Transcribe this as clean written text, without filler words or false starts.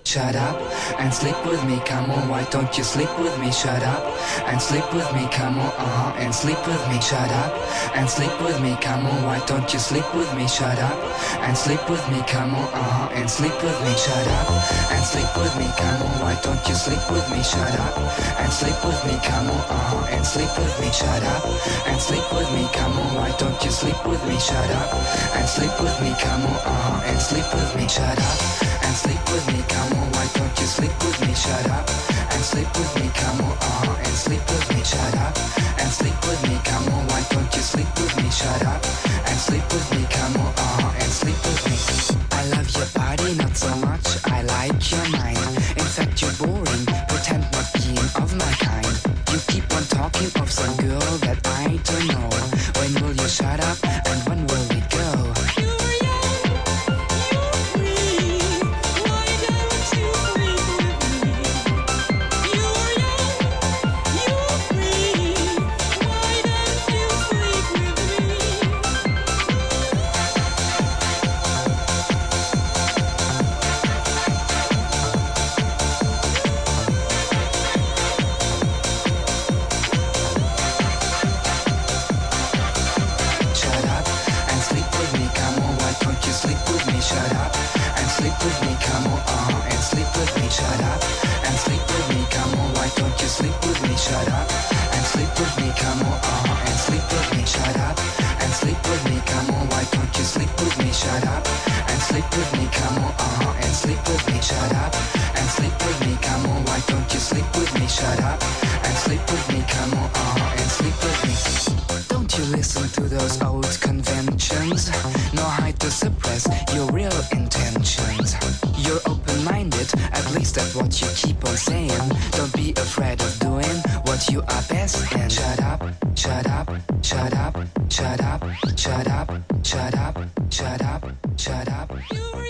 Shut up and sleep with me, come on, why don't you sleep with me? Shut up and sleep with me, come on, and sleep with me. Shut up and sleep with me, come on, why don't you sleep with me? Shut up and sleep with me, come on, and sleep with me. Shut up and sleep with me, come on, why don't you sleep with me? Shut up and sleep with me, come on, and sleep with me. Shut up and sleep with me, come on, why don't you sleep with me? Shut up and sleep with me, come on, and sleep with me. Shut up and sleep with me, come on, why don't you sleep with me? Shut up and sleep with me, come on, and sleep with me. Shut up and sleep with me, come on, why don't you sleep with me? Shut up and sleep with me, come on, and sleep with me. I love your body, not so much, I like your mind. In fact, you're boring, pretend not being of my kind. You keep on talking of some girl that I don't know. When will you shut up and when will we go? Listen to those old conventions, nor hide to suppress your real intentions. You're open-minded, at least that's what you keep on saying. Don't be afraid of doing what you are best in. Shut up, shut up, shut up, shut up, shut up, shut up, shut up, shut up.